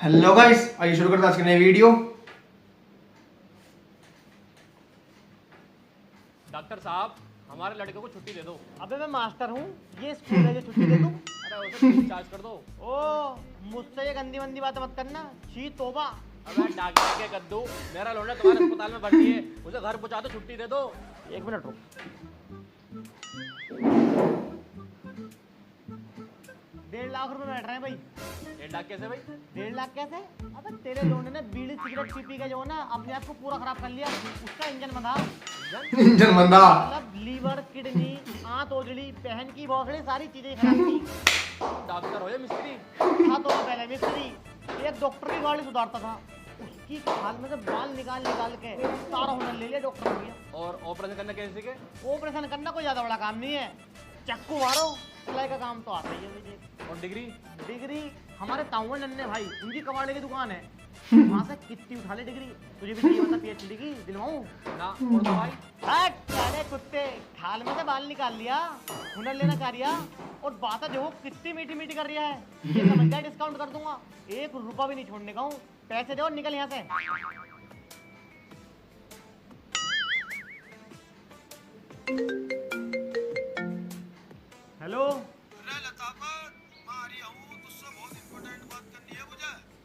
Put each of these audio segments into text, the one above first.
Hello guys, आइए शुरू करते हैं आज की नई वीडियो। डॉक्टर साहब, हमारे लड़के को छुट्टी दे दो। अबे मैं मास्टर हूँ, ये स्कूल है जो छुट्टी दे दूँ। अरे उसे डिस्चार्ज कर दो। ओ मुझसे ये गंदी मंदी बातें मत करना, छी तोबा। अबे डॉक्टर के कद्दू, मेरा लौंडा तुम्हारे अस्पताल में भर्ती है, उसे घर पहुंचा दो, छुट्टी दे दो। 1 मिनट रुक। 1.5 लाख रुपए बैठ रहे हैं भाई। 1.5 लाख कैसे भाई? 1.5 लाख कैसे? अबे तेरे लोने ने बीड़ी सिगरेट पी के जो है ना अपने आप को पूरा खराब कर लिया। उसका इंजन बंधा, इंजन बंदा। मतलब लीवर, किडनी, आंत ओजड़ी, बहन की भौसड़ी, सारी चीजें खराब थी। डॉक्टर हो या मिस्त्री? था तो पहले मिस्त्री, एक डॉक्टर की गाड़ी सुधारता था। उसकी खाल में से बाल निकाल निकाल के सारा हुनर ले लिया डॉक्टर ने। और ऑपरेशन करना कैसे के? ऑपरेशन करना कोई ज्यादा बड़ा काम नहीं है, चक्कू मारो, सिलाई का काम तो आता ही है मुझे। और डिग्री? डिग्री हमारे ताऊ नन्हे भाई, उनकी कबाड़े की दुकान है, वहाँ से कितनी उठा ले डिग्री। तुझे भी चाहिए बता PhD की दिलवाऊं? ना और तो भाई हट साले कुत्ते, खाल में से बाल निकाल लिया, हुनर लेना चाह रिया और बातें देखो कितनी मीठी मीठी कर रिया है। ये समझ जाए डिस्काउंट कर दूंगा, 1 रुपया भी नहीं छोड़ने का हूँ। पैसे दो और निकल यहाँ से। हेलो,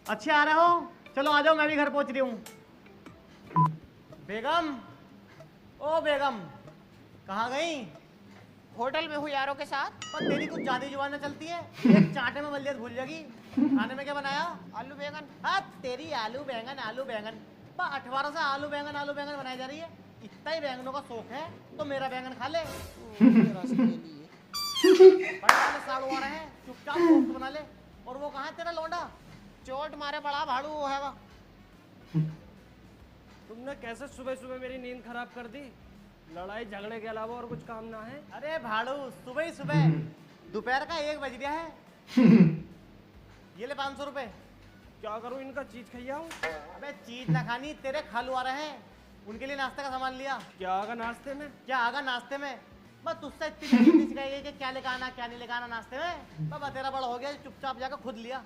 अच्छे आ रहे हो? चलो आ जाओ, मैं भी घर पहुंच रही हूँ। बेगम, ओ बेगम, कहाँ गई? होटल में हूँ यारों के साथ। पर तेरी कुछ ज्यादा जुबान चलती है, एक चांटे में बल्लियत भूल जाएगी। खाने में क्या बनाया? आलू बैगन। हाँ तेरी आलू बैंगन आलू बैंगन, 18 से आलू बैंगन बनाई जा रही है। इतना ही बैंगनों का शौक है तो मेरा बैंगन खा ले। बड़े वाले साड़ू आ रहे हैं, चुपचाप कोफ्त बना ले। और वो कहाँ है तेरा लौंडा? चोट मारे बड़ा भाड़ू वो है वो। तुमने कैसे सुबह सुबह मेरी नींद खराब कर दी? लड़ाई झगड़े के अलावा और कुछ काम ना है? अरे भाड़ू, सुबह ही सुबह, दोपहर का 1 बज गया है। ये ले 500 रुपए। क्या करूं, इनका चीज खियाऊं? अबे चीज ना खानी, तेरे खालू आ रहे हैं, उनके लिए नाश्ते का सामान लिया। क्या आगा नाश्ते में? क्या आगा नाश्ते में? बस तुझसे इतनी नहीं सिखाई गई कि क्या लेकर आना क्या नहीं लेकर आना नाश्ते में। बाबा तेरा बड़ा हो गया, चुपचाप जाकर खुद लिया।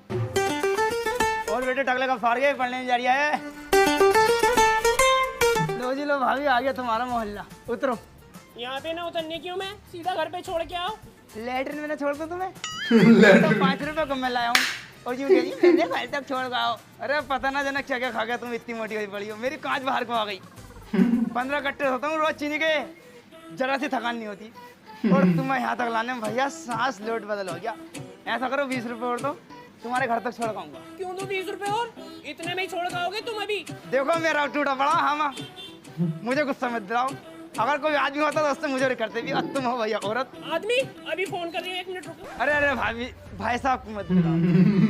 और बेटे टकले का फाड़ के पढ़ने जा रही है। लो जी लो, भाभी आ गया तुम्हारा मोहल्ला, उतरो। यहाँ पे ना उतरने क्यों, मैं सीधा घर पे छोड़ के आओ। लेटरिन में ना छोड़ दो तुम्हें। तो 5 रुपए को मैं लाया हूँ और यूं कह रही मैंने घर तक छोड़ गया हो। अरे पता ना जनक क्या क्या खा गया तुम, इतनी मोटी हुई पड़ी हो, मेरी कांच बाहर को आ गई। 15 कट्टे होता हूँ रोज चीनी के, जरा सी थकान नहीं होती। और तुम्हें यहाँ तक लाने में भैया सांस लोट बदल हो गया। ऐसा करो 20 रुपए और दो, तुम्हारे घर तक छोड़ आऊंगा। क्यों दो 20 रुपए और? इतने में ही छोड़ खाओगे तुम अभी? देखो मेरा टूटा पड़ा हाँ, मुझे गुस्सा मत दिलाओ। अगर कोई आदमी होता तो उससे मुझे करते भी, अब तुम हो भैया औरत। आदमी अभी फोन कर रही है, 1 मिनट रुको। अरे अरे भाभी, भाई साहब को मत दिलाओ,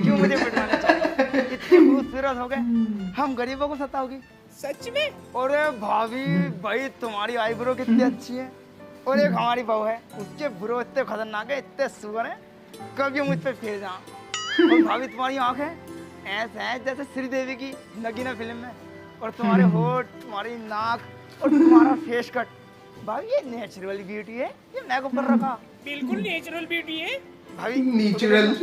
क्यों मुझे पिटवाना चाहिए? इतने खूबसूरत हो गए, हम गरीबों को सताओगी? सच में? अरे भाभी भाई, तुम्हारी आईब्रो कितनी अच्छी है। और एक हमारी बहू है, उसके ब्रो इतने खतरनाक है, इतने सुगर है, कभी मुझ पे फिर जाओ। और भाभी तुम्हारी आंखें ऐसे हैं जैसे श्रीदेवी की नगीना फिल्म में। और तुम्हारे होठ, तुम्हारी नाक और तुम्हारा फेस कट, भाभी ये नेचुरल ब्यूटी है, ये मेकअप कर रखा। बिल्कुल नेचुरल ब्यूटी है भाभी नेचुरल।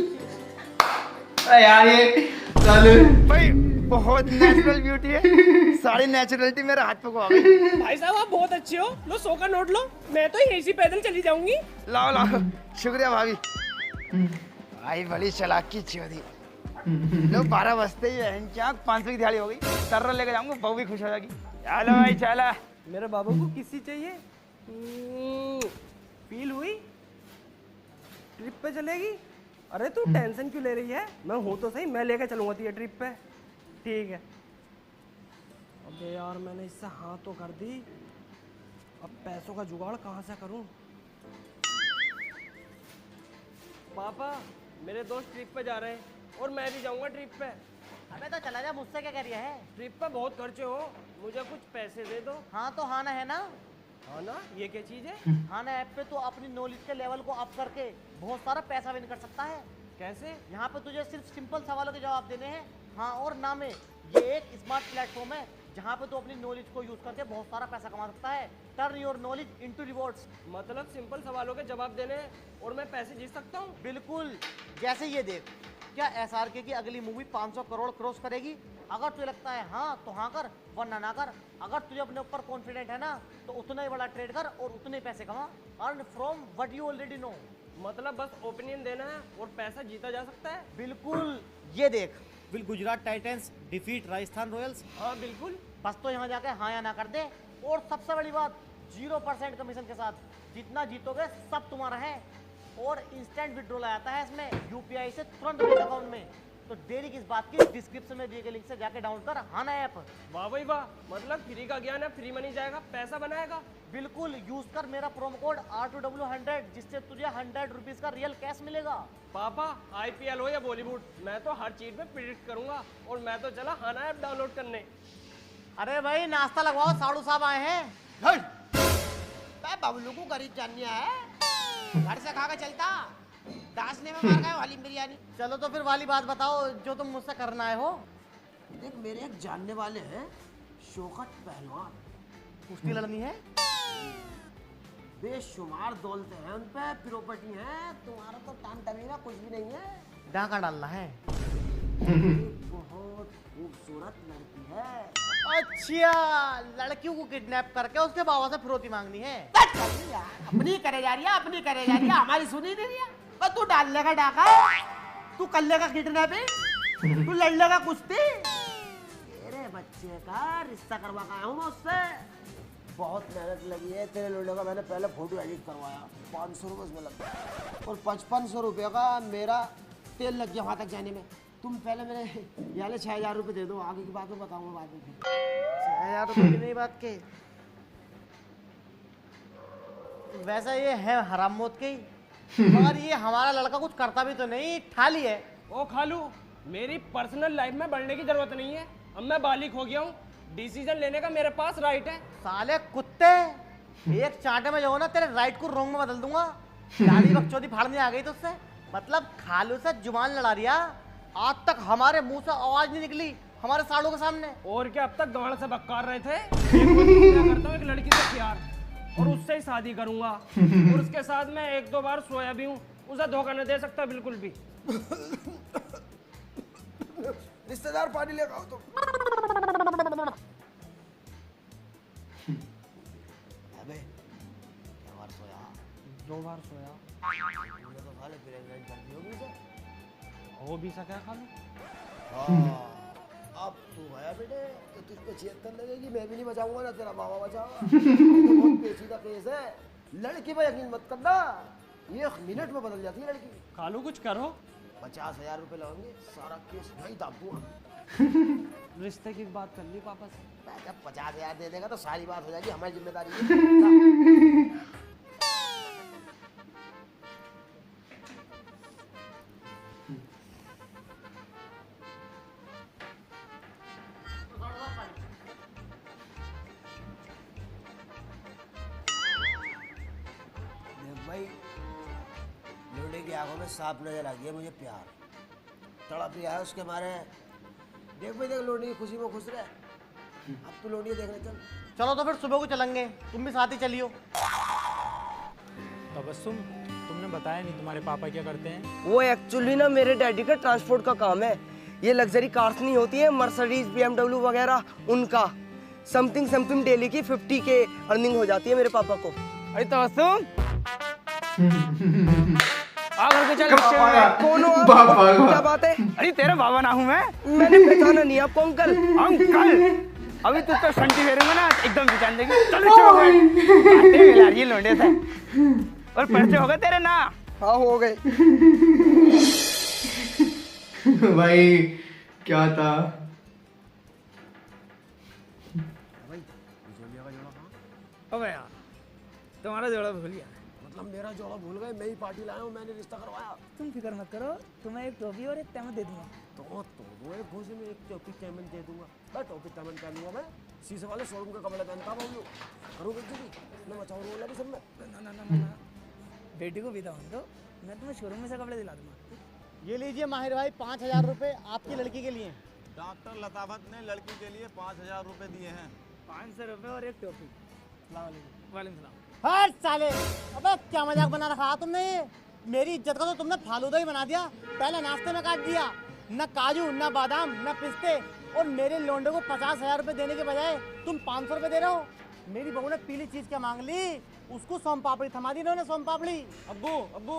अरे यार ये चल भाई बहुत नेचुरल ब्यूटी है, सारी नेचुरलिटी मेरे हाथ पे को आ गई। भाई साहब आप बहुत अच्छे हो। लो 100 का नोट लो, मैं तो यहीं से पैदल चली जाऊंगी। लाओ लाओ, शुक्रिया भाभी। भाई बड़ी चालाकी चोरी। लो 12 बजते ही है, क्या 500 की दिहाड़ी हो गई, सर्रा लेके जाऊंगा, बहू भी खुश हो जाएगी। चलो भाई चला। मेरे बाबू को किसी चाहिए? फील हुई? ट्रिप पे चलेगी? अरे तू टेंशन क्यों ले रही है, मैं हूँ तो सही, मैं लेके चलूंगा तुझे ट्रिप पे। ठीक है। अबे यार मैंने इससे हाँ तो कर दी, अब पैसों का जुगाड़ कहाँ से करूं? पापा मेरे दोस्त ट्रिप पे जा रहे हैं और मैं भी जाऊंगा ट्रिप पे। अबे तो चला जा, मुझसे क्या कह रही है? ट्रिप पे बहुत खर्चे हो, मुझे कुछ पैसे दे दो। हाँ तो हाँ ना है ना? हाँ ना, ये क्या चीज है? हाँ ना ऐप पे तो अपनी नॉलेज के लेवल को अप करके बहुत सारा पैसा विन कर सकता है। कैसे? यहाँ पे तुझे सिर्फ सिंपल सवालों के जवाब देने हैं, हाँ और ना में। ये एक स्मार्ट प्लेटफॉर्म है जहाँ पे तू अपनी नॉलेज को यूज करके बहुत सारा पैसा कमा सकता है। Turn your knowledge into rewards. मतलब सिंपल सवालों के जवाब देने हैं और मैं पैसे जीत सकता हूँ? बिल्कुल, जैसे ये देख, क्या SRK की अगली मूवी 500 करोड़ क्रॉस करेगी? अगर तुझे लगता है हाँ तो हाँ कर, वरना ना कर। अगर तुझे अपने ऊपर कॉन्फिडेंट है ना तो उतना ही बड़ा ट्रेड कर और उतने ही पैसे कमा। Earn from what you already know. मतलब बस ओपिनियन देना है और पैसा जीता जा सकता है। बिल्कुल, ये देख, will Gujarat Titans defeat Rajasthan Royals? हाँ बिल्कुल। बस तो यहाँ जाके हाँ या ना कर दे। और सबसे बड़ी बात, 0% कमीशन के साथ, जितना जीतोगे सब तुम्हारा है। और इंस्टेंट विड्रॉल आता है इसमें यूपीआई से तुरंत बैंक अकाउंट में। तो देरी किस बात की, डिस्क्रिप्शन में दिए गए लिंक से जाके डाउनलोड कर हाना ऐप। वाह भाई वाह, मतलब फ्री का ज्ञान है, फ्री मनी जाएगा, पैसा बनाएगा। बिल्कुल, यूज कर मेरा प्रोमो कोड R2W100, जिससे तुझे 100 रुपीज का रियल कैश मिलेगा। पापा IPL हो या बॉलीवुड, मैं तो हर चीज में प्रिडिक्ट करूंगा। और मैं तो चला हाना ऐप डाउनलोड करने। अरे भाई नाश्ता लगवाओ, साड़ू साहब आए हैं। बबलू को गरीब जानिया है, घर से खा के चलता। दासने में मार गए हलीम बिरयानी। चलो तो फिर वाली बात बताओ जो तुम मुझसे करना है हो। देख मेरे एक जानने वाले हैं, शौकत पहलवान। कुश्ती लड़नी है? बेशुमार दौलते हैं उन पे, प्रॉपर्टी है। तुम्हारा तो टान टमेरा कुछ भी नहीं है। डाका डालना है। बहुत खूबसूरत लड़की है। अच्छा, लड़कियों को किडनैप करके उसके बाबा से फिरौती मांगनी है? अपनी करे जा रही है, अपनी करे जा रही है, हमारी सुनी नहीं रही है। बस तू डाल लेगा डाका, तू कर लेगा किडनैपिंग, तू लड़ लेगा कुश्ती। तेरे बच्चे का रिश्ता करवा के आया हूँ मैं उससे। बहुत मेहनत लगी है तेरे लोडे का। मैंने पहले फोटो एडिट करवाया, 500 रुपये उसमें लग गया, और 5500 रुपये का मेरा तेल लग गया वहाँ तक जाने में। तुम पहले मेरे याले 6000 रुपये दे दो, आगे की बात में बताऊंगा बाद में। 6000 रुपये की नहीं बात के। वैसे ये है हराम मौत की, मगर ये हमारा लड़का कुछ करता भी तो नहीं, ठाली है। ओ खालू, मेरी पर्सनल लाइफ में बढ़ने की जरूरत नहीं है। अब मैं बालिक हो गया हूँ, डिसीजन लेने का मेरे पास राइट है। साले कुत्ते, एक चांटे में जो हो ना तेरे राइट को रॉन्ग में बदल दूंगा। दाढ़ी बकचोदी फाड़ने आ गई तो उससे, मतलब खालू से जुबान लड़ा रिया। आज तक हमारे मुंह से आवाज नहीं निकली हमारे सालों के सामने। और क्या, अब तक गाड़ से बक्कार रहे थे। मैं करता हूँ एक लड़की से प्यार और उससे ही शादी करूंगा, और उसके साथ मैं 1-2 बार सोया भी हूँ। उसे धोखा नहीं दे सकता बिल्कुल भी। रिश्तेदार पानी ले आओ तुम। अबे क्या बार सोया? 2 बार सोया। तूने तो साले प्रेग्नेंट कर दी होगी उसे। हो भी सका खालू। हाँ, अब तू गया बेटे तो तुझ पे 76 लगेगी। मैं भी नहीं बचाऊंगा ना तेरा बाबा बचाऊंगा। ये तो बहुत पेचीदा केस है। लड़की पे यकीन मत करना, 1 मिनट में बदल जाती है लड़की। खालू कुछ करो। 50,000 रुपए लगेंगे, सारा केस नहीं दाब दूंगा। रिश्ते की बात कर ली पापा से। जब 50,000 दे देगा तो सारी बात हो जाएगी, हमारी जिम्मेदारी है। भाई लोडे की आंखों में सांप नजर आ गया मुझे। प्यार तड़प रिया है उसके बारे। देख भाई, देख लोडी की खुशी में खुश रहे। अब तू लोडी देखने चल। चलो तो फिर सुबह को चलेंगे, तुम भी साथ ही चलियो। तबस्सुम, तुमने बताया नहीं तुम्हारे पापा क्या करते हैं? वो एक्चुअली ना मेरे डैडी का ट्रांसपोर्ट का काम है। ये लग्जरी कार्स नहीं होती है, मर्सिडीज BMW वगैरह, उनका समथिंग डेली की 50 के अर्निंग हो जाती है मेरे पापा को। अरे तबस्सुम, आ घर के चल। कौन हो आप? बाबा। क्या बात है? अरे तेरा बाबा ना हूँ मैं। मैंने पहचाना नहीं आपको अंकल। अंकल, अभी तू तो संटी फेरूंगा ना एकदम पहचान देगी। चलो चलो, ये लौंडे थे और पर्चे हो गए तेरे ना। हाँ हो गए। भाई क्या था? अबे यार, तुम्हारा जोड़ा भूल गया। मतलब मेरा जोड़ा भूल गए, मैं ही पार्टी लाया हूँ, मैंने रिश्ता करवाया। तुम फिक्र मत करो, तुम्हें एक टोपी और एक तैमत दे दूंगा। तो एक घोषे में एक टोपी तैमन दे दूंगा। मैं टोपी तैमन पहनूंगा। मैं शीशे वाले शोरूम के कपड़े पहनता हूँ। करूँ बेटी मैं बचाऊँ रोला भी सब में। ना, बेटी को विदा होने दो, मैं तुम्हें शोरूम में से कपड़े दिला दूंगा। ये लीजिए माहिर भाई, 5000 रुपए आपकी लड़की के लिए। डॉक्टर लताफत ने लड़की के लिए 5000 रुपए दिए हैं। 500 रुपये और एक टोपी। हर साले, अबे क्या मजाक बना रखा तुमने ये? मेरी इज्जत का तो तुमने फालूदा ही बना दिया। पहले नाश्ते में काट दिया, न काजू न बादाम न पिस्ते, और मेरे लोंडे को 50,000 रुपए देने के बजाय तुम 500 रुपए दे रहे हो। मेरी बहू ने पीली चीज क्या मांग ली, उसको सोम पापड़ी थमा दी इन्होंने, सोम पापड़ी। अब्बू अब्बू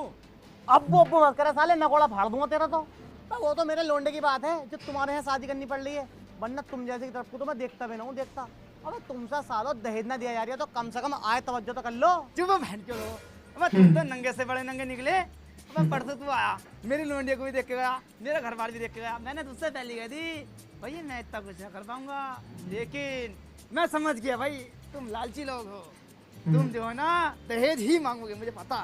अब्बू अब्बू मत करा साले, नकोड़ा फाड़ दूंगा तेरा तो। वो तो मेरे लोंडे की बात है जो तुम्हारे यहाँ शादी करनी पड़ रही है, वरना तुम जैसे की तरफ को तो मैं देखता भी ना हूँ, देखता। अबे तुमसे सालों दहेज ना दिया जा रही है तो कम से कम आए तवज्जो तो कर लो। चुप बहन क्यों लो। अब तुम तो नंगे से बड़े नंगे निकले। अब परसों तू आया, मेरी लोंडिया को भी देख के गया, मेरा घर बार भी देख के गया। मैंने तुझसे पहले कही थी भैया मैं इतना कुछ नहीं कर पाऊंगा, लेकिन मैं समझ गया भाई तुम लालची लोग हो। तुम जो है ना दहेज ही मांगोगे, मुझे पता।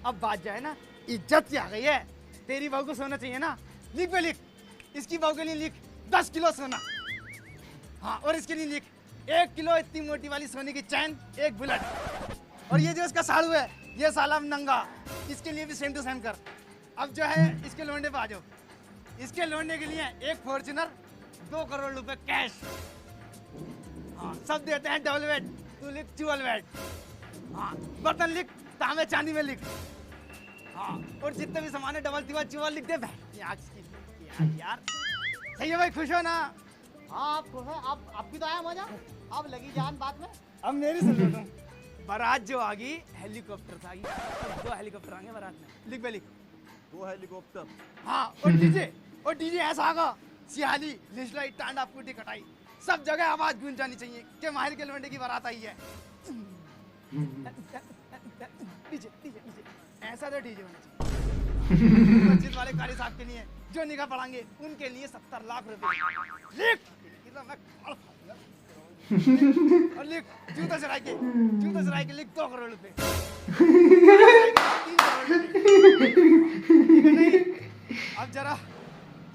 अब बात जो है ना इज्जत की आ गई है। तेरी बहू को सोना चाहिए ना, लिख पे लिख, इसकी बहू के लिए लिख 10 किलो सोना। हाँ, और इसके लिए लिख 1 किलो इतनी मोटी वाली सोने की चैन, 1 बुलेट। और ये जो इसका साड़ू है, ये साला नंगा, इसके लिए भी सेम टू सेम कर। अब जो है इसके लोंडे पे आ जाओ। इसके लोंडे के लिए 1 फॉर्च्यूनर, 2 करोड़ रुपए कैश। हाँ, सब देते हैं डबल बेड, तू लिख 12 बेड। हाँ, बर्तन लिख तांबे चांदी में लिख। हाँ, और जितने भी सामान है डबल तिवा चुवा लिख दे। यार सही है भाई, खुश हो ना? हाँ आप खुश है, अब भी तो आया मजा, अब लगी जान बात में। अब मेरी सुन लो तुम। बारात जो आ गई हेलीकॉप्टर से आ गई, 2 हेलीकॉप्टर आएंगे बारात में। लिख बे लिख 2 हेलीकॉप्टर। हाँ, और डीजे ऐसा आगा, सियाली लिशलाई टांडा फूटी कटाई, सब जगह आवाज गूंज जानी चाहिए कि माहिर के लवंडे की बारात आई है। डीजे डीजे डीजे ऐसा तो डीजे होना चाहिए। मस्जिद वाले कारी साहब के लिए जो निगाह पढ़ाएंगे उनके लिए 70 लाख रुपए। लिख और लिख जूता चढ़ाई के लिख 2 करोड़ रुपए। 3 करोड़ रुपए। अब जरा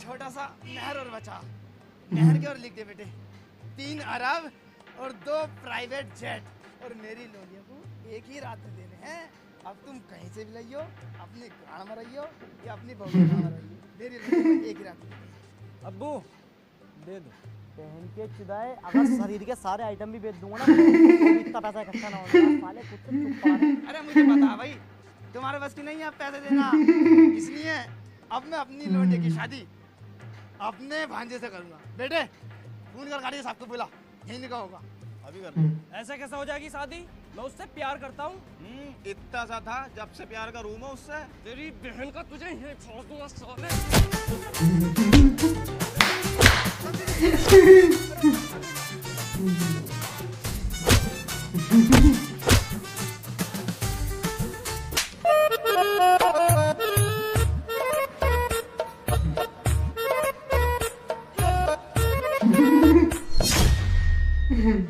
छोटा सा नहर और बचा, नहर के और लिख दे बेटे 3 अरब और 2 प्राइवेट जेट। और मेरी लोलिया को एक ही रात में देने हैं। अब तुम कहीं से भी लाइयो, अपने गाँव में रहियो या अपनी बहू में रहियो, मेरी लोलिया को एक ही रात में। अब्बू दे दो। बहन के चिदाए, अगर शरीर के सारे आइटम भी बेच दूंगा ना तो इतना पैसा इकट्ठा ना होगा साले, खुद से चुप पड़ा रहे। अरे मुझे पता है भाई तुम्हारे बस की नहीं है अब पैसे देना, इसलिए अब मैं अपनी लोंडे की शादी अपने भांजे से करूंगा। बेटे फोन कर गाड़ी साहब को बोला, यहीं निकाह होगा। अभी कर ऐसा कैसा हो जाएगी शादी, मैं उससे प्यार करता हूँ। इतना सा था जब से प्यार का रूम है उससे। तेरी बहन का तुझे यहीं छोड़ दूंगा साले।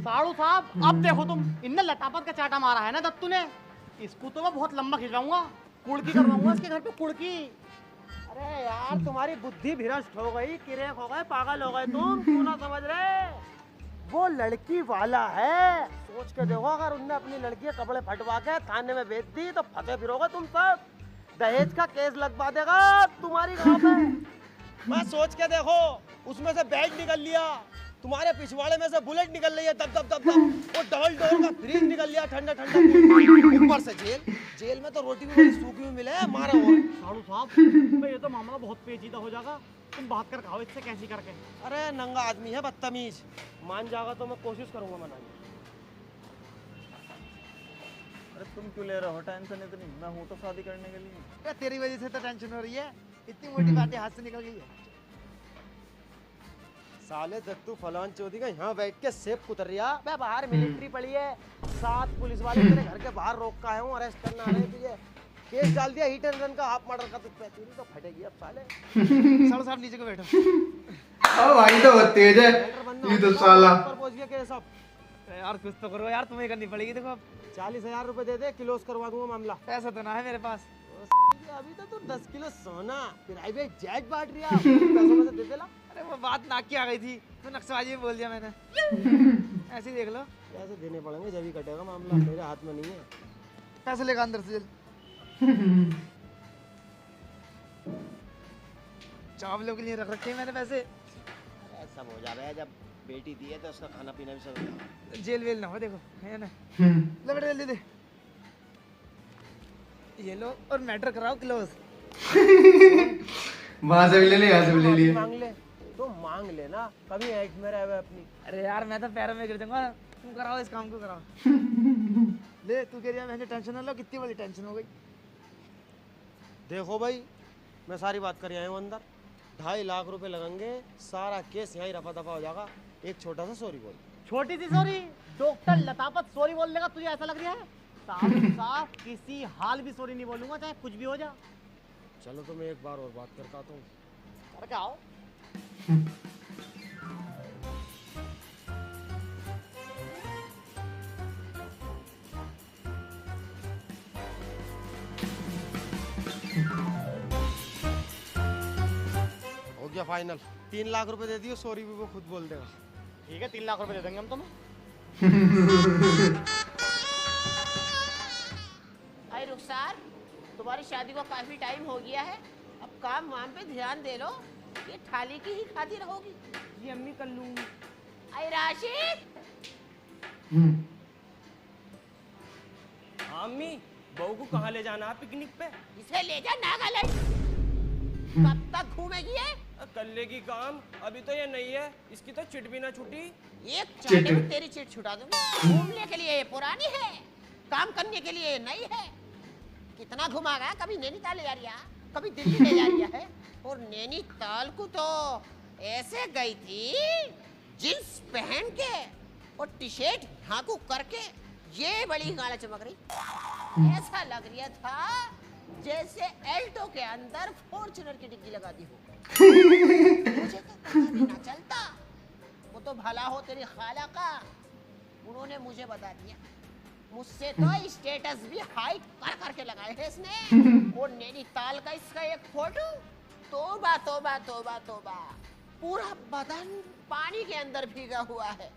साड़ू साहब अब देखो तुम, इनने लटापत का चाटा मारा है ना दत्तू ने, इसको तो मैं बहुत लंबा खिंचवाऊंगा, कुड़की करवाऊंगा इसके घर पे कुड़की। अरे यार तुम्हारी बुद्धि भ्रष्ट हो गई, किरेक हो गए, पागल हो गए तुम ना समझ रहे। वो लड़की वाला है, सोच के देखो अगर उनने अपनी लड़की के कपड़े फटवा के थाने में बेच दी तो फंसे फिरोगे तुम सब, दहेज का केस लगवा देगा तुम्हारी गाँव पे। मैं सोच के देखो, उसमें से बैग निकल लिया, तुम्हारे पिछवाड़े में से बुलेट निकल रही है दब दब दब दब, और डबल डोर का फ्रिज निकल लिया ठंडा ठंडा, ऊपर से जेल में तो रोटी भी बड़ी सूखी हुई मिले, मारा हो। साड़ू साहब ये तो मामला बहुत पेचीदा हो जाएगा, तुम बात कर खाओ इससे कैसी करके। अरे नंगा आदमी है बदतमीज, मान जाएगा तो मैं कोशिश करूंगा मनाने। अरे तुम क्यों ले रहे हो टेंशन इतनी, मैं हूँ तो शादी करने के लिए। अरे तेरी वजह से तो टेंशन हो रही है, इतनी मोटी बातें हाथ से निकल गई है। साले दत्तू फलान चौधरी का यहाँ बैठ के सेब कुतर रहा, मैं बाहर मिलिट्री पड़ी है, 7 पुलिस वाले तेरे घर के बाहर रोक का आए हूँ, अरेस्ट करना आ रहे हैं तुझे, केस डाल दिया हिट एंड रन का, हाफ मर्डर का, तुझ पे तेरी तो फटेगी अब साले। साड़ू साहब नीचे को बैठो। अब भाई तो बहुत तेज है ये तो साला। ऊपर पहुंच गया केस अब। यार कुछ तो करो यार, तुम्हें करनी पड़ेगी। देखो अब 40,000 रुपए दे दे, क्लोज करवा दूंगा मामला। पैसा तो ना है मेरे पास। अभी तो तू 10 किलो सोना प्राइवेट जेट बांट रहा, पैसों में से दे देला। अरे वो बात नाक की आ गई थी तो नक्सलबाजी में बोल दिया मैंने। ऐसे ही देख लो, पैसे देने पड़ेंगे जब ही कटेगा मामला, मेरे हाथ में नहीं है। पैसे लेकर अंदर से चावलों के लिए रख रखे हैं मैंने पैसे। अरे सब हो जा रहा है, जब बेटी दी है तो उसका खाना पीना भी सब हो जाएगा। जेल वेल ना हो, देखो है ना। ले बेटे जल्दी दे। ये लो और मैटर कराओ क्लोज। वहां से भी ले ले, यहाँ से भी ले लिए। मांग ले तो मांग लेना, कभी ऐट में रहे हुए अपनी। अरे यार मैं तो पैरों में गिर जाऊंगा, तुम कराओ इस काम को कराओ। ले तू कह रही है मैंने टेंशन ना लो, कितनी बड़ी टेंशन हो गई। देखो भाई, मैं सारी बात कर आया हूँ अंदर। 2.5 लाख रुपए लगेंगे, सारा केस यहाँ ही रफा दफा हो जाएगा। एक छोटा सा सॉरी बोल। छोटी सी सॉरी? डॉक्टर लतापत सॉरी बोल लेगा तुझे ऐसा लग रहा है? साफ साफ किसी हाल भी सॉरी नहीं बोलूंगा, चाहे कुछ भी हो जा। चलो तो मैं एक बार और बात करता हूँ। करके आओ। हो गया फाइनल। 3 लाख रुपए दे दियो, सॉरी भी वो खुद बोल देगा। ठीक है, 3 लाख रुपए दे देंगे हम तुम्हें। अरे रुखसार, तुम्हारी शादी को काफी टाइम हो गया है, अब काम वाम पे ध्यान दे लो, ये थाली की ही खाती रहोगी। जी अम्मी कर लूंगी। अरे राशिद। हाँ अम्मी, बहू को कहाँ ले जाना है पिकनिक पे? इसे ले जा नागालैंड। कब तक घूमेगी ये? कर लेगी काम, अभी तो ये नहीं है, इसकी तो चिट भी ना छुटी। एक चाटे में तेरी चिट छुटा दूंगी। घूमने के लिए ये पुरानी है, काम करने के लिए ये नई है। कितना घुमागा, कभी नैनीताल ले जा रही है, कभी दिल्ली ले जा रही है। और नैनीताल को तो ऐसे गई थी जींस पहन के और टी शर्ट हाँकू करके, ये बड़ी गाड़ा चमक रही। ऐसा लग रहा था जैसे एल्टो के अंदर फॉर्च्यूनर की डिग्गी लगा दी हो। मुझे तो पता भी ना चलता। वो तो भला हो तेरी खाला का, उन्होंने मुझे बता दिया। मुझसे तो स्टेटस भी हाई कर करके लगाए है इसने। और नैनीताल का इसका एक फोटो, तोबा तोबा तोबा तोबा, पूरा बदन पानी के अंदर भीगा हुआ है।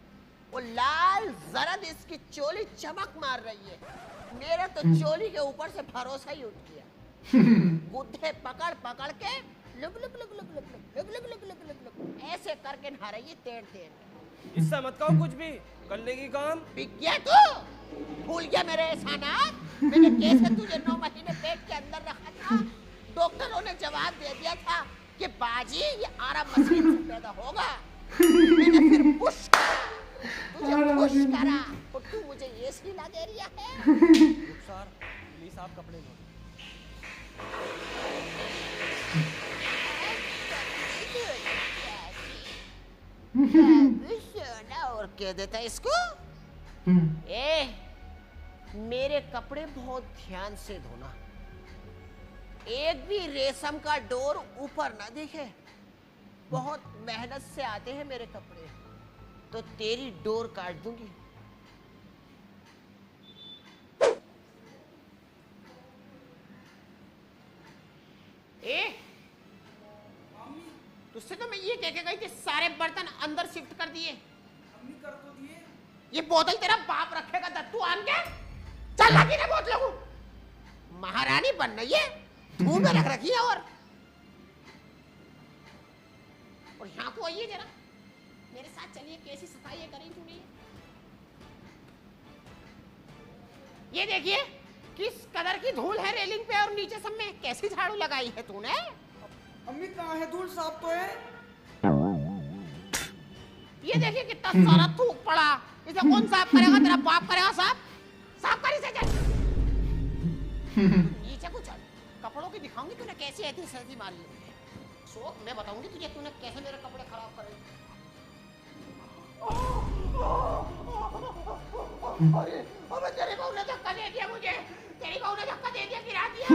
वो लाल जरद इसकी चोली चमक मार रही है। मेरा तो चोली के ऊपर से भरोसा ही उठ गया। गुद्दे पकड़ पकड़ के look look look look look look look look look look look ऐसे करके नहा रही है तेड़ तेड़। इससे मत कहो कुछ भी, कर लेगी काम। बिक गया तू, भूल गया मेरे एहसानात। मैंने कैसे तुझे 9 महीने पेट के अंदर रखा था। डॉक्टरों ने जवाब दे दिया था कि बाजी ये आराम मशीन से पैदा होगा। मैंने फिर पुश करा, तुझे पुश करा और तू मुझे ये सिला दे रही है। सर प्लीज आप कपड़े धो। और कह देता इसको, ए मेरे कपड़े बहुत ध्यान से धोना, एक भी रेशम का डोर ऊपर ना दिखे। बहुत मेहनत से आते हैं मेरे कपड़े, तो तेरी डोर काट दूंगी। ए तुझसे तो मैं ये कह के गई थी सारे बर्तन अंदर शिफ्ट कर दिए। अम्मी कर तो दिए। ये बोतल तेरा बाप रखेगा दत्तू आन के। चल लगी ना बोतलों को, महारानी बन रही है, धूप में रख रखी है। और यहाँ को आइए जरा, मेरे साथ चलिए, कैसी सफाई करी तूने। ये देखिए किस कदर की धूल है रेलिंग पे और नीचे सब में, कैसी झाड़ू लगाई है तूने। अम्मी कहाँ है, धूल साफ तो है। ये देखिए कितना सारा थूक पड़ा, इसे कौन साफ करेगा, तेरा बाप करेगा साफ। साफ कर इसे, चल नीचे को चल, कपड़ों की दिखाऊंगी तूने कैसी ऐसी सर्दी मार ली। सो मैं बताऊंगी तुझे तूने कैसे मेरे कपड़े खराब करे। अरे तेरी बहू ने धक्का दे दिया मुझे, तेरी बहू ने धक्का दे दिया, गिरा दिया,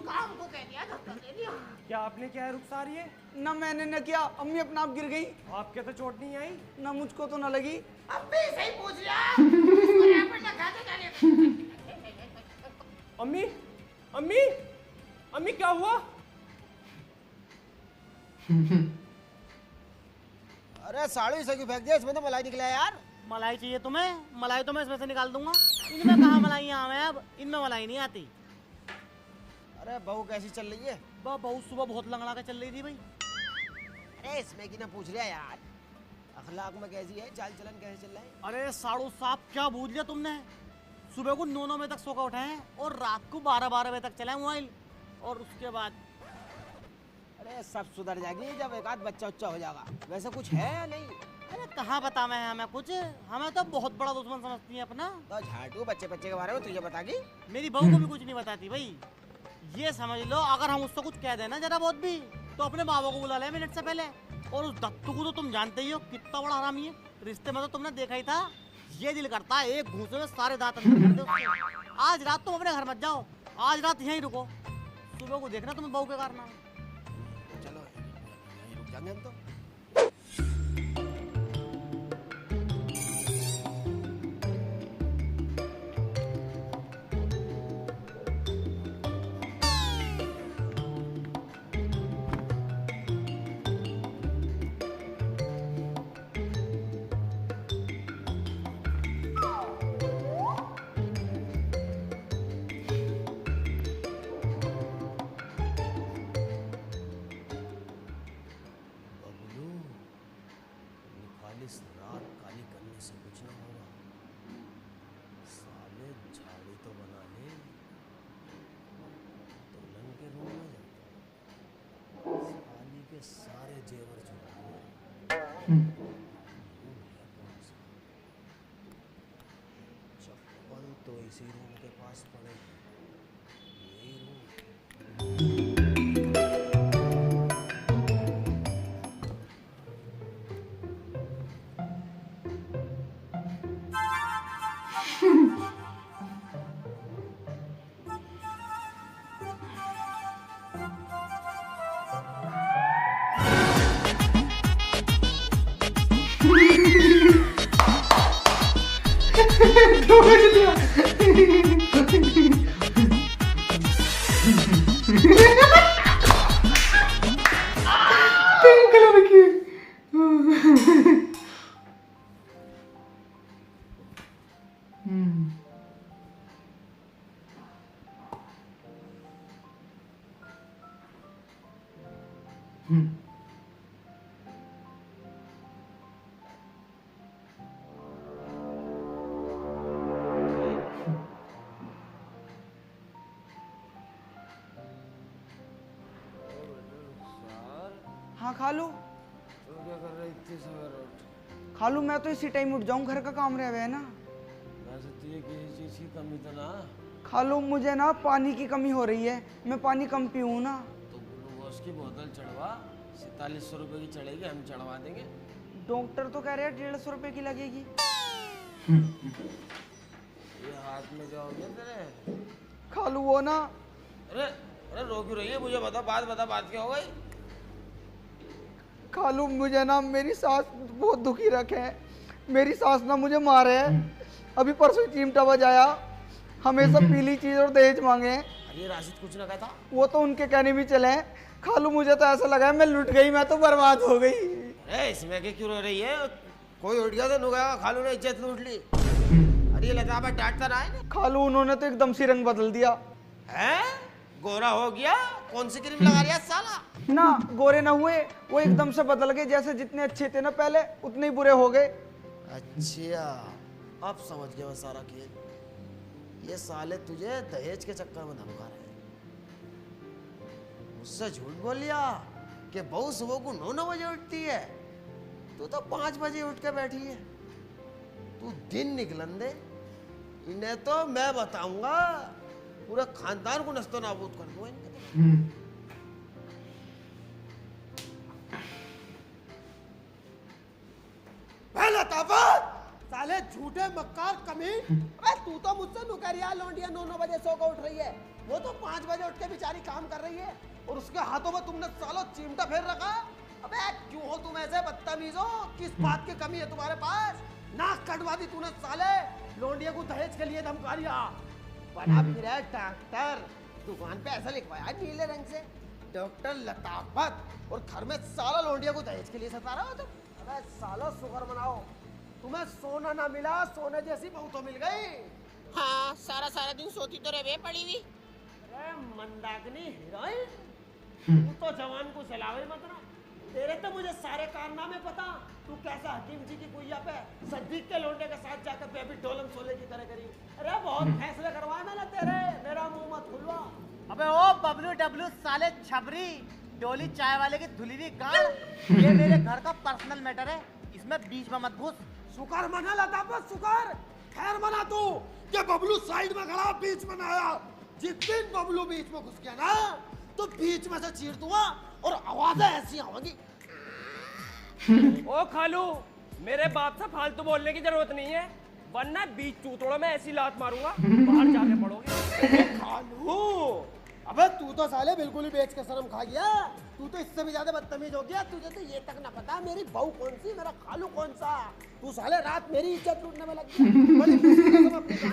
काम को कह दिया, धक्का दे दिया। क्या आपने क्या है रुखसार ये? ना मैंने न किया, अम्मी अपना आप गिर गई। आपके तो चोट नहीं आई? ना मुझको तो ना लगी। अब भी सही पूछ लिया, इसको यहाँ पर लगा दे जाने। अम्मी अम्मी अम्मी क्या हुआ? अरे साड़ू इसे क्यों फेंक दिया, इसमें तो मलाई निकला है यार। मलाई चाहिए तुम्हें? मलाई तो मैं इसमें से निकाल दूंगा। इनमें कहाँ मलाई आवे, अब इनमें मलाई नहीं आती। अरे बहू कैसी चल रही है? बहू सुबह बहुत लंगड़ा के चल रही थी भाई। अरे इसमें की ना पूछ लिया यार, अखलाक में कैसी है, चाल चलन कैसे चल रहा है? अरे साड़ू साहब क्या बूझ लिया तुमने, सुबह को 9 बजे तक सो कर उठे हैं और रात को 12 बजे तक चलाए मोबाइल। और उसके बाद अरे सब सुधर जाएगी जब एक आध बच्चा उच्चा हो जाएगा। वैसे कुछ है या नहीं? अरे कहाँ बता मैं हमें कुछ, हमें तो बहुत बड़ा दुश्मन समझती है अपना। तो झाटू बच्चे बच्चे के बारे में तुझे बतागी? मेरी बहू को भी कुछ नहीं बताती भाई। ये समझ लो अगर हम उससे कुछ कह देना जरा बहुत भी तो अपने बाबा को बुला ले मिनट से पहले। और उस दत्तू को तो तुम जानते ही हो कितना बड़ा हरामी है। रिश्ते में तो तुमने देखा ही था। ये दिल करता है एक घूंसे में सारे दांत अंदर कर दे उसके। आज रात तुम अपने घर मत जाओ, आज रात यहीं रुको, सुबह को देखना तुम्हें बहू के कारनामे। चलो यहीं रुक जाएंगे हम तो। रात काली करने से कुछ ना होगा। साले झाड़ी तो बना ले, दुल्हन के रूम में जाता साली के सारे जेवर चुरा ले। चप्पल तो इसी रूम के पास पड़े, यही रूम। हाँ खालू, तो क्या कर रही थी सवेरे उठ? खालू मैं तो इसी टाइम उठ जाऊं, घर का काम रह गया है ना। वैसे तुझे किसी चीज की कमी तो ना? खालू मुझे ना पानी की कमी हो रही है, मैं पानी कम पीऊँ ना। तो ग्लूकोज की बोतल चढ़वा, 4700 रुपए की चढ़ेगी, हम चढ़वा देंगे। डॉक्टर तो कह रहे हैं 150 रुपए की लगेगी। ये हाथ में क्या हो गया तेरे? खालू वो ना। अरे अरे रो क्यों रही है? मुझे बता, बात क्या हो गई? खालू मुझे ना मेरी सास बहुत दुखी रखे है। मेरी सास ना मुझे मारे है। अभी परसों चिमटा बजाया, हमेशा पीली चीज और दहेज मांगे। अरे राशिद कुछ ना कहता? वो तो उनके कहने भी चले। खालू मुझे तो ऐसा लगा है मैं लुट गई, मैं तो बर्बाद हो गई। अरे इसमें के क्यों रो रही है? कोई उठ गया तो नुगा, खालू ने इज्जत लूट ली। अरे ये लता डांटता रहा है। खालू उन्होंने तो एकदम से रंग बदल दिया है। गोरा हो गया? कौन सी क्रीम लगा रही है साला? ना गोरे ना हुए, वो एकदम से बदल गए। जैसे जितने अच्छे थे ना पहले उतने ही बुरे हो गए। अच्छा अब समझ गया मैं सारा खेल। ये साले तुझे दहेज के चक्कर में धमका रहे हैं। मुझसे झूठ बोल लिया कि बहू सुबह को 9 बजे उठती है, तू तो 5 बजे उठ के बैठी है। तू दिन निकलन दे, इन्हें तो मैं बताऊंगा, पूरे खानदान को नस्तो नाबूद कर दूंगा इनके। साले झूठे मक्कार कमीन। अरे तू तो मुझसे नुकरिया लौंडिया 9 बजे सो कर उठ रही है, वो तो 5 बजे उठ के बेचारी काम कर रही है और उसके हाथों में तुमने सालों चिमटा फेर रखा। अबे क्यों हो तुम ऐसे बदतमीज हो? किस बात की कमी है तुम्हारे पास? नाक कटवा दी तूने साले, लौंडिया को दहेज के लिए धमका दिया। बना फिर है डॉक्टर, दुकान पे ऐसा लिखवाया नीले रंग से डॉक्टर लताफत, और घर में साला लौंडिया को दहेज के लिए सता रहा हो तुम। अबे सालो शुक्र मनाओ तुम्हें सोना ना मिला, सोने जैसी बहू तो मिल गई। हाँ सारा दिन सोती तो रहे पड़ी हुई। अरे मंदाकिनी हीरोइन, तू तो जवान को चलावे मत ना। तेरे तो मुझे सारे कारनामे पता। तू कैसा हकीम जी की गुइया पे सद्दीक के लौंडे के साथ जाकर बेबी डोलम सोले की तरह करी। अरे बहुत फैसले करवाए मैंने तेरे, मेरा मुंह मत खुलवा। अबे ओ बबलू डब्लू साले छबरी डोली चाय वाले की धुली हुई गाड़, ये मेरे घर का पर्सनल मैटर है, इसमें बीच में मत घुस। सुकर मना लताफत सुकर, खैर मना तू। ये बबलू साइड में खड़ा बीच में ना आया। जिस दिन बबलू बीच में घुस गया ना तो बीच में से चीर दूंगा और आवाजें ऐसी आवेंगी। ओ खालू, मेरे बाप से फालतू बोलने की जरूरत नहीं है, वरना बीच चूतड़ों में ऐसी लात मारूंगा बाहर जाके पड़ोगे। खालू, अबे तू तो साले बिल्कुल ही बेच के शर्म खा गया। तू तो इससे भी ज्यादा बदतमीज हो गया। तुझे तो ये तक ना पता मेरी बहू कौन सी, मेरा खालू कौन सा। तू साले रात मेरी इज्जत लूटने में लग गया। बड़ी मुश्किल से अपनी जान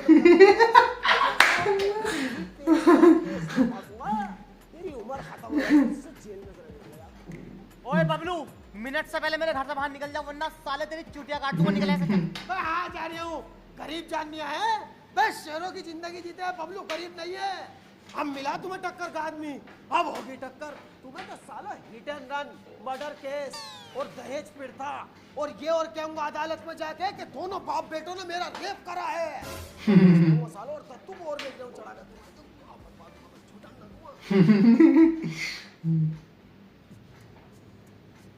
तेरी उम्र खत्म हो गई, इससे जेल में चला। ओए बबलू, मिनट से पहले मेरे घर से बाहर निकल जाओ, वरना साले तेरी चुटिया काट दूंगा। निकल ऐसे चल। मैं हाँ जा रही हूँ, गरीब जाननिया है। बस शेरों की जिंदगी जीते हैं, बबलू गरीब नहीं है। अब मिला तुम्हें टक्कर का आदमी, अब होगी टक्कर। तुम्हें तो साला hit and run, murder case और दहेज पीड़ता, और ये और कहूंगा अदालत में जाके कि दोनों बाप बेटों ने मेरा रेप करा है। वो सालों और तब तुम और बेच चढ़ा कर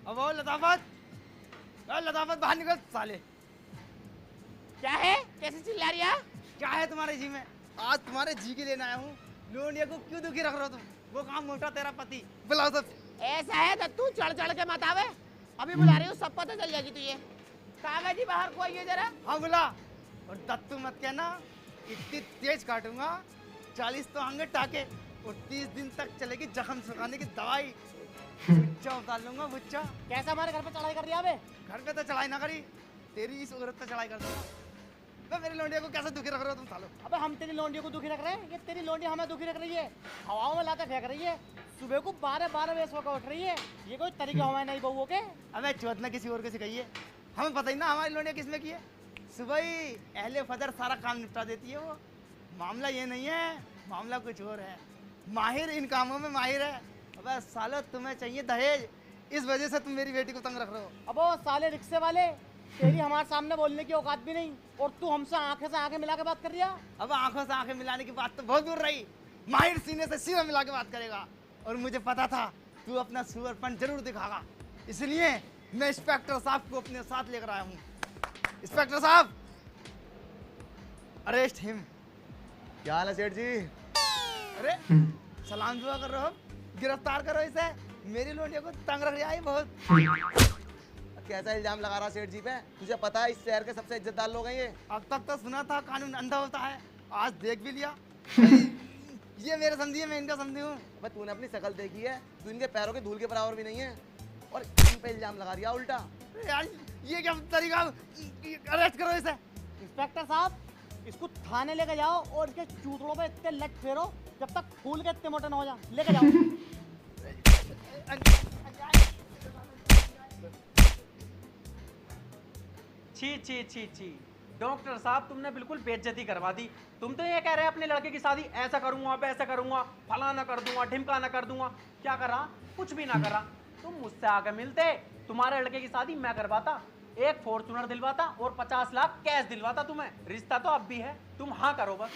अब वो लताफत बाहर निकल साले। क्या है, कैसे चिल्ला रही है? क्या है तुम्हारे जी में? आज तुम्हारे जी के लेने आया हूँ। लोनिया को क्यों दुखी रख रहे हो तुम? वो काम मोटा तेरा पति, बुलाओ सब। ऐसा है दत्तू, चढ़ चढ़ के मत आवे, अभी बुला रही हूँ, सब पता चल जाएगी तुझे। कागज जी बाहर को आइए जरा। हाँ बुला। और दत्तू मत कहना, इतनी तेज काटूंगा 40 तो आएंगे टाके, और 30 दिन तक चलेगी जख्म सुखाने की दवाई। बुच्चा उतार लूंगा बुच्चा। कैसा हमारे घर पे चढ़ाई कर रही है? घर पे तो चढ़ाई ना करी, तेरी इस औरत पे चढ़ाई कर दूंगा। मेरी लोंडिया को कैसे दुखी रख रहे हो तुम सालों? अबे हम तेरी लौंडियों को दुखी रख रहे हैं? ये तेरी लौंडी हमें दुखी रख रही है, हवाओं में लाकर फेंक रही है। सुबह को 12 बजे सो कर उठ रही है, ये कोई तरीका हुआ है नहीं बहुओं के? अबे चौथ ने किसी और को सिखाई है, हमें पता ही ना हमारी लोंडिया किसमें की है। सुबह ही अहले फजर सारा काम निपटा देती है वो। मामला ये नहीं है, मामला कुछ और है। माहिर इन कामों में माहिर है। अबे सालो तुम्हें चाहिए दहेज, इस वजह से तुम मेरी बेटी को तंग रख रहे हो। अब वो साले रिक्शे वाले, तेरी हमारे सामने बोलने की औकात भी नहीं, और तू हमसे आंखें से आंखें मिला के बात कर रही है। अब आंखों से आंखें मिलाने की बात तो बहुत दूर रही, माहिर सीने से सीना मिला के बात करेगा। और मुझे पता था तू अपना सुअरपन जरूर दिखागा, इसलिए मैं इंस्पेक्टर साहब को अपने साथ लेकर आया हूँ। इंस्पेक्टर साहब, अरेस्ट हिम। क्या हाल है सेठ जी? अरे सलाम दुआ कर रहे हो, गिरफ्तार करो इसे। मेरी लोंडिया को तंग रख रहा है बहुत। कैसा इल्जाम लगा रहा सेठ जी पे? तुझे पता है इस शहर के सबसे इज्जतदार लोग हैं ये। अब तक तो सुना था कानून अंधा होता है, आज देख भी लिया। ये मेरे समझी है, मैं इनका समझी हूँ। अबे तूने अपनी शक्ल देखी है, तू इनके पैरों की धूल के बराबर भी नहीं है, और इन पे इल्जाम लगा दिया उल्टा। यार ये क्या तरीका? अरेस्ट करो इसे। इंस्पेक्टर साहब, इसको थाने लेके जाओ और इसके चूतड़ों पे इतने लट फेरो जब तक फूल के इतने मोटे न हो जाए। लेके जाओ। छी छी छी छी, डॉक्टर साहब तुमने बिल्कुल बेइज्जती करवा दी। तुम तो ये कह रहे हैं अपने लड़के की शादी ऐसा करूंगा वैसा करूंगा, फलाना कर दूंगा ढिमकाना कर दूंगा। क्या करा? कुछ भी ना करा। तुम मुझसे आके मिलते, तुम्हारे लड़के की शादी मैं करवाता, एक फॉर्च्यूनर दिलवाता और 50 लाख कैश दिलवाता तुम्हें। रिश्ता तो अब भी है, तुम हाँ करो बस।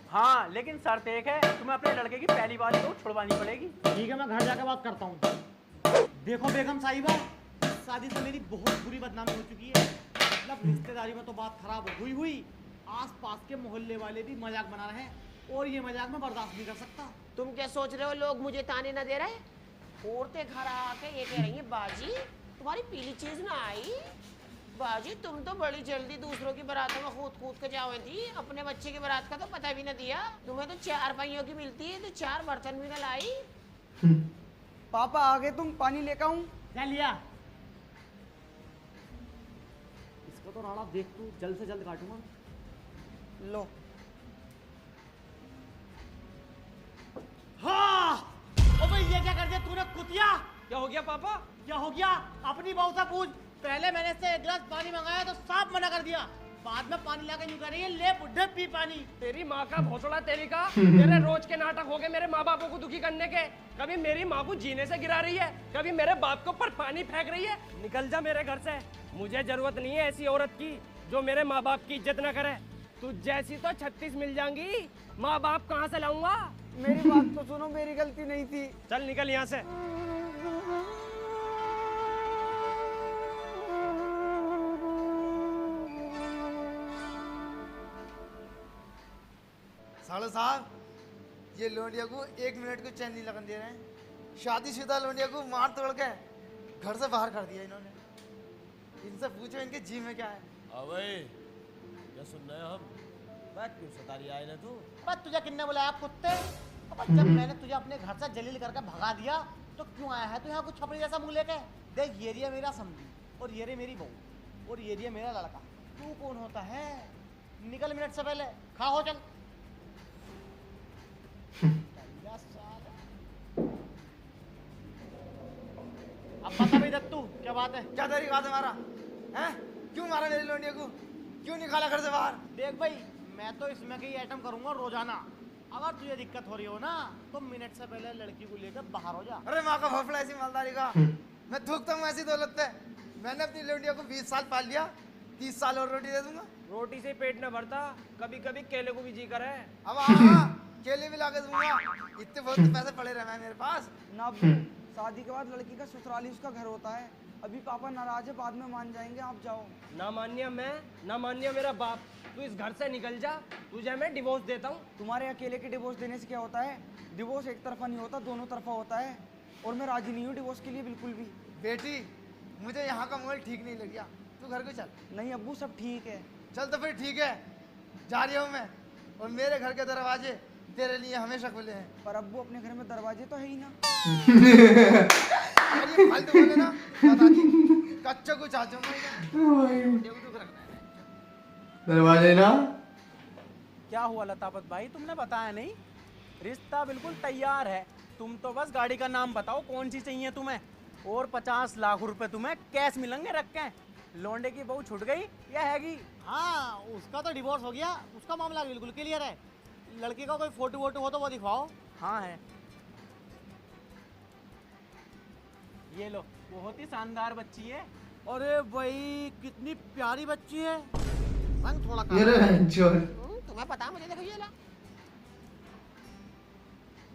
हाँ, लेकिन शर्त एक है, तुम्हें अपने लड़के की पहली वाली को छुड़वानी पड़ेगी। ठीक है, मैं घर जाके बात करता हूँ। देखो बेगम साहिबा, शादी से मेरी बहुत बुरी बदनामी हो चुकी है। मतलब रिश्तेदारी में तो बात खराब हुई, आस पास के मोहल्ले वाले भी मजाक बना रहे हैं, और ये मजाक मैं बर्दाश्त नहीं कर सकता। तुम क्या सोच रहे हो लोग मुझे ताने ना दे रहे? औरतें घर आके ये कह रही हैं, बाजी तुम्हारी पीली चीज ना आई। बाजी तुम तो बड़ी जल्दी दूसरों की बारातों में कूद के जाओ थी, अपने बच्चे की बारात का तो पता भी ना दिया। तुम्हें तो 4 पहियों की मिलती है, तो 4 बर्तन भी ना लाई। पापा आगे तुम पानी लेकर आऊं? क्या लिया? इसको तो राणा देख, तू जल्द से जल्द काटूंगा। लो। हाँ, अबे ये क्या कर दिया तूने कुतिया? क्या हो गया पापा? क्या हो गया? अपनी बहू से पूछ। पहले मैंने इससे 1 गिलास पानी मंगाया तो साफ मना कर दिया, बाद में पानी लाके यूं कर रही है, ले बुड्ढे पी पानी। तेरी माँ का भोसड़ा तेरी का, तेरे रोज के नाटक हो गए मेरे माँ बापों को दुखी करने के। कभी मेरी माँ को जीने से गिरा रही है, कभी मेरे बाप के ऊपर पानी फेंक रही है। निकल जा मेरे घर से, मुझे जरूरत नहीं है ऐसी औरत की जो मेरे माँ बाप की इज्जत ना करे। तू जैसी तो 36 मिल जाएंगी, माँ बाप कहाँ से लाऊंगा? मेरी बात तो सुनो, मेरी गलती नहीं थी। चल निकल यहाँ से। साड़ो साहब, ये लोंडिया को 1 मिनट को चैन नहीं लगन दे रहे हैं। शादीशुदा लोंडिया को मार तोड़ के घर से बाहर कर दिया इन्होंने। इनसे पूछो इनके जी में क्या है। अबे क्या सुन रहे हो हम? बात क्यों सता रही आए ना तू? पर तुझे किसने बुलाया कुत्ते? अब जब मैंने तुझे अपने घर से जलील करके भगा दिया तो क्यों आया है तू यहाँ कुछ छपरी जैसा मुंह लेके? देख ये रही है मेरा समझी, और ये रही मेरी बहू, और ये रही है मेरा लड़का। तू कौन होता है? निकल मिनट से पहले, खा हो चल। अब बता भाई दत्तू, क्या बात है? क्या तरीका है तुम्हारा? हैं? क्यों मारा मेरी लोंडिया को? क्यों निकाला घर से बाहर? देख भाई, मैं तो इसमें की आइटम करूंगा रोजाना। अगर तुझे दिक्कत हो रही हो ना तो मिनट से पहले लड़की को लेकर बाहर हो जा। अरे माँ का भोपड़ा ऐसी मालदारी का, मैं थूकता हूँ ऐसी दौलत पे। मैंने अपनी लोंडिया को 20 साल पाल लिया, 30 साल और रोटी दे दूंगा। रोटी से पेट न भरता, कभी कभी केले को भी जी करे। अब हाँ, केले भी लाके दूंगा। इतने बहुत पैसे पड़े रहे मेरे पास ना। शादी के बाद लड़की का ससुराल ही उसका घर होता है। अभी पापा नाराज है, बाद में मान जाएंगे, आप जाओ। ना मान्य मैं, ना मान्य मेरा बाप। तू इस घर से निकल जा, तुझे मैं डिवोर्स देता हूँ। तुम्हारे अकेले के डिवोर्स देने से क्या होता है? डिवोर्स एक तरफा नहीं होता, दोनों तरफा होता है। और मैं राजी नहीं हूँ डिवोर्स के लिए बिल्कुल भी। बेटी, मुझे यहाँ का माहौल ठीक नहीं लग गया, तू घर को चल। नहीं अब्बू, सब ठीक है। चल तो फिर ठीक है, जा रही हूँ मैं। और मेरे घर के दरवाजे तेरे लिए हमेशा खुले हैं। पर अब्बू, अपने घर में दरवाजे तो है ही ना। फालतू बोले ना, बता दी कच्चों को चाचो दरवाजे ना। क्या हुआ लतापत भाई, तुमने बताया नहीं? रिश्ता बिल्कुल तैयार है, तुम तो बस गाड़ी का नाम बताओ कौन सी चाहिए तुम्हें, और 50 लाख रुपए तुम्हें कैश मिलेंगे रख के। लौंडे की बहू छूट गई या हैगी? हाँ, उसका तो डिवोर्स हो गया, उसका मामला बिल्कुल क्लियर है। लड़की का कोई फोटो वोटो हो तो वो दिखाओ। हाँ है, ये लो, बहुत ही शानदार बच्ची है। अरे भाई, कितनी प्यारी बच्ची है। रंग थोड़ा तुम्हें पता मुझे, देखो ये ला।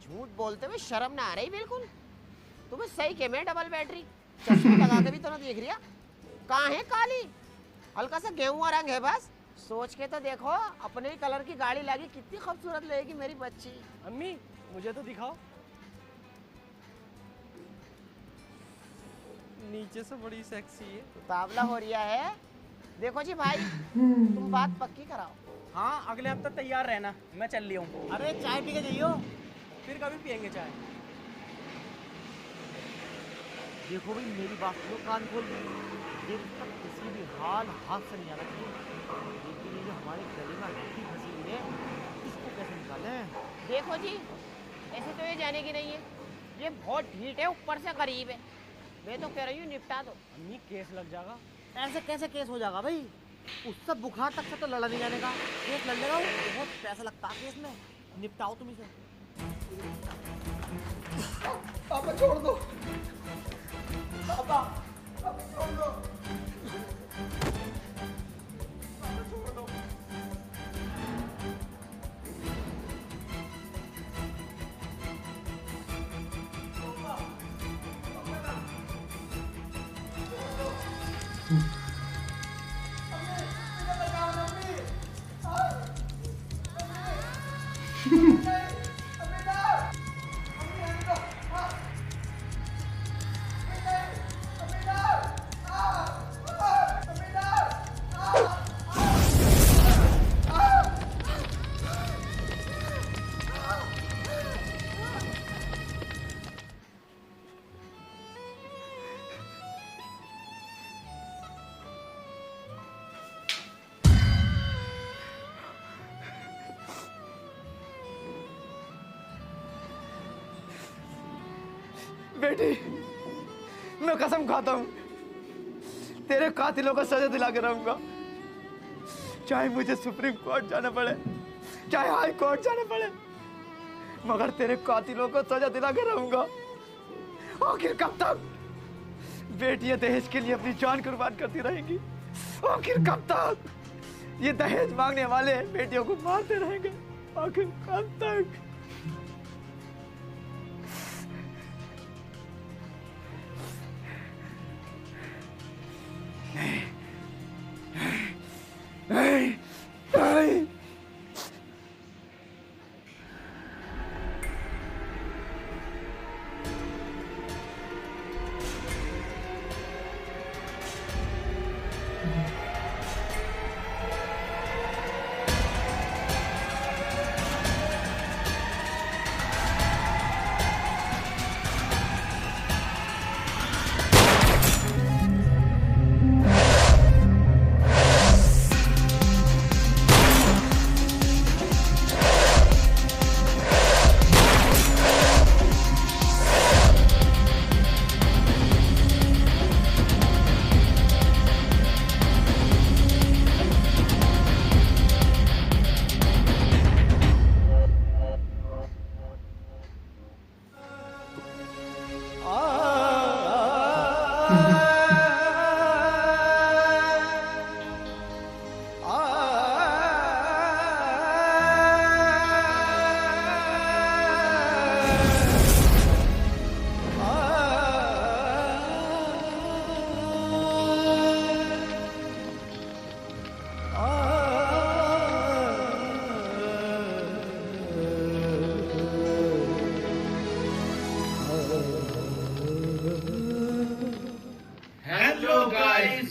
झूठ बोलते हुए शर्म ना आ रही बिल्कुल। तुम्हें सही के में डबल बैटरी चश्मे लगा के भी तो ना देख रिया। कहाँ है काली? हल्का सा गेहुआ रंग है बस। सोच के तो देखो, अपने ही कलर की गाड़ी लगी, कितनी खूबसूरत लगेगी मेरी बच्ची। अम्मी, मुझे तो दिखाओ। नीचे से बड़ी सेक्सी है। मुकाबला हो रहा है। देखो जी भाई, तुम बात पक्की कराओ। हाँ, अगले हफ्ते तैयार रहना, मैं चल लिया हूँ। अरे चाय पी के जाइयो, फिर कभी पियेंगे चाय। देखो भाई, मेरी बात सुनो कान खोल। ये तक किसी भी हाल हाथ से नहीं आना चाहिए। लेकिन ये जो हमारे गले में राखी फंसी हुई है, इसको कैसे निकालें? देखो जी, ऐसे तो ये जाने की नहीं है। ये बहुत ढीठ है, ऊपर से गरीब है। मैं तो कह रही हूँ निपटा दो। अम्मी, केस लग जाएगा। ऐसे कैसे केस हो जाएगा भाई? उससे बुखार तक से तो लड़ा नहीं जाने का, केस लड़ लेगा। बहुत पैसा लगता है केस में। निपटाओ तुम इसे। पापा छोड़ दो, पापा छोड़ दो। बेटी, मैं कसम खाता हूं, तेरे कातिलों को सजा दिला के रहूंगा। चाहे मुझे सुप्रीम कोर्ट जाना पड़े, चाहे हाई कोर्ट जाना पड़े, मगर तेरे कातिलों को सजा दिला के रहूंगा। आखिर कब तक बेटियां दहेज के लिए अपनी जान कुर्बान करती रहेंगी? आखिर कब तक ये दहेज मांगने वाले बेटियों को मारते रहेंगे? आखिर कब तक? नहीं।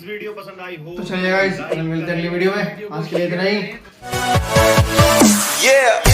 वीडियो पसंद आई हो तो चलिए गाइस, मिलते हैं अगली वीडियो में। आज के लिए इतना ही। Yeah.